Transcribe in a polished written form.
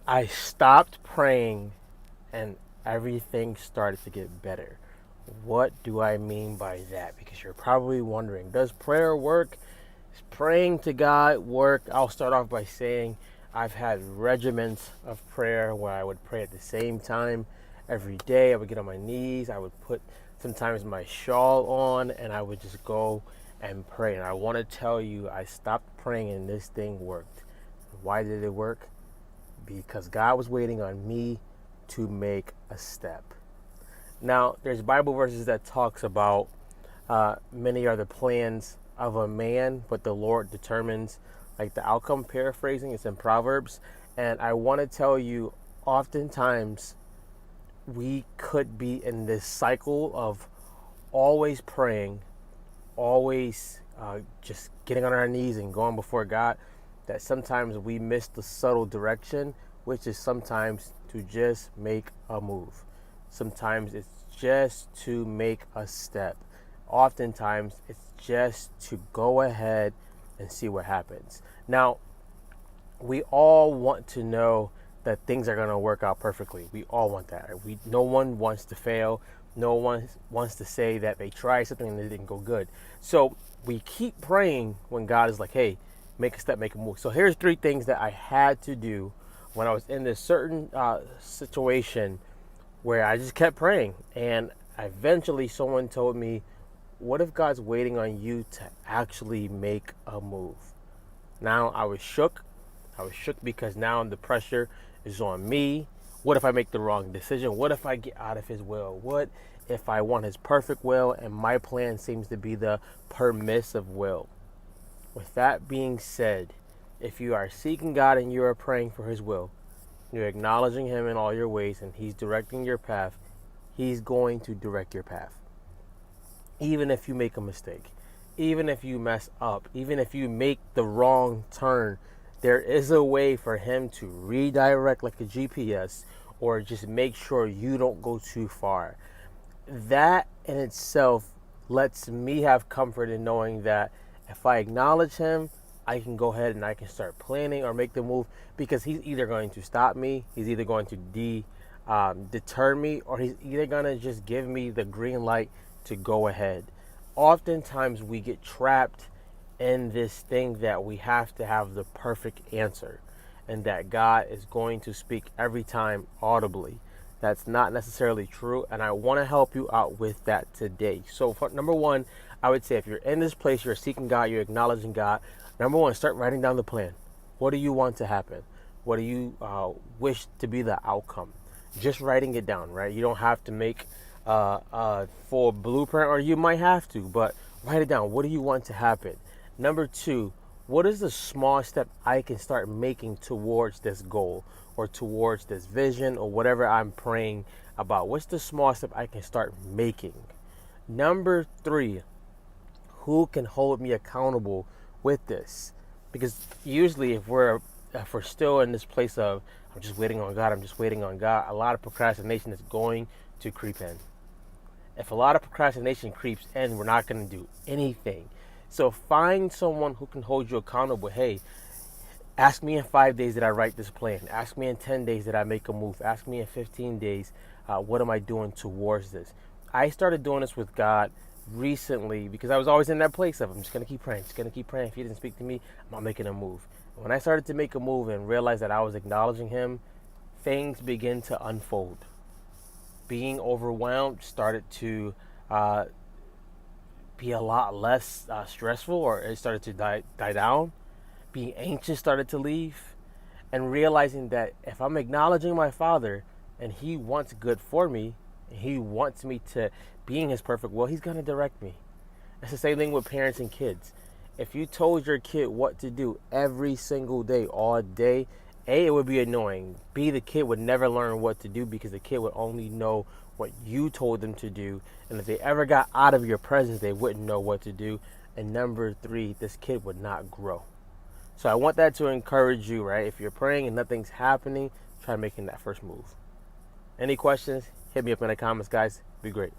I stopped praying and everything started to get better. What do I mean by that? Because you're probably wondering, does prayer work? Is praying to God work? I'll start off by saying I've had regiments of prayer where I would pray at the same time every day. I would get on my knees. I would put sometimes my shawl on and I would just go and pray. And I want to tell you, I stopped praying and this thing worked. Why did it work? Because God was waiting on me to make a step. Now, there's Bible verses that talks about many are the plans of a man, but the Lord determines like the outcome. Paraphrasing, it's in Proverbs, and I want to tell you, oftentimes we could be in this cycle of always praying, always just getting on our knees and going before God, that sometimes we miss the subtle direction, which is sometimes to just make a move. Sometimes it's just to make a step. Oftentimes it's just to go ahead and see what happens. Now, we all want to know that things are going to work out perfectly. We all want that. No one wants to fail. No one wants to say that they tried something and it didn't go good. So we keep praying when God is like, hey, make a step, make a move. So here's three things that I had to do when I was in this certain situation where I just kept praying. And eventually someone told me, what if God's waiting on you to actually make a move? Now I was shook. I was shook because now the pressure is on me. What if I make the wrong decision? What if I get out of his will? What if I want his perfect will and my plan seems to be the permissive will? With that being said, if you are seeking God and you are praying for his will, you're acknowledging him in all your ways and he's directing your path, he's going to direct your path. Even if you make a mistake, even if you mess up, even if you make the wrong turn, there is a way for him to redirect like a GPS or just make sure you don't go too far. That in itself lets me have comfort in knowing that if I acknowledge him, I can go ahead and I can start planning or make the move because he's either going to stop me, he's either going to deter me, or he's either going to just give me the green light to go ahead. Oftentimes we get trapped in this thing that we have to have the perfect answer and that God is going to speak every time audibly. That's not necessarily true, and I want to help you out with that today. So, for number one, I would say if you're in this place, you're seeking God, you're acknowledging God. Number one, start writing down the plan. What do you want to happen? What do you wish to be the outcome? Just writing it down, right? You don't have to make a full blueprint, or you might have to, but write it down. What do you want to happen? Number two, what is the small step I can start making towards this goal or towards this vision or whatever I'm praying about? What's the small step I can start making? Number three, who can hold me accountable with this? Because usually if we're still in this place of I'm just waiting on God, I'm just waiting on God, a lot of procrastination is going to creep in. If a lot of procrastination creeps in, we're not going to do anything. So find someone who can hold you accountable. Hey, ask me in 5 days did I write this plan? Ask me in 10 days did I make a move? Ask me in 15 days, what am I doing towards this? I started doing this with God recently because I was always in that place of I'm just going to keep praying, just going to keep praying. If he didn't speak to me, I'm not making a move. When I started to make a move and realized that I was acknowledging him, things begin to unfold. Being overwhelmed started to be a lot less stressful, or it started to die down. Being anxious started to leave, and realizing that if I'm acknowledging my Father and he wants good for me, and he wants me to be in his perfect will, he's going to direct me. It's the same thing with parents and kids. If you told your kid what to do every single day, all day, A, it would be annoying. B, the kid would never learn what to do because the kid would only know what you told them to do. And if they ever got out of your presence, they wouldn't know what to do. And number three, this kid would not grow. So I want that to encourage you, right? If you're praying and nothing's happening, try making that first move. Any questions? Hit me up in the comments, guys. Be great.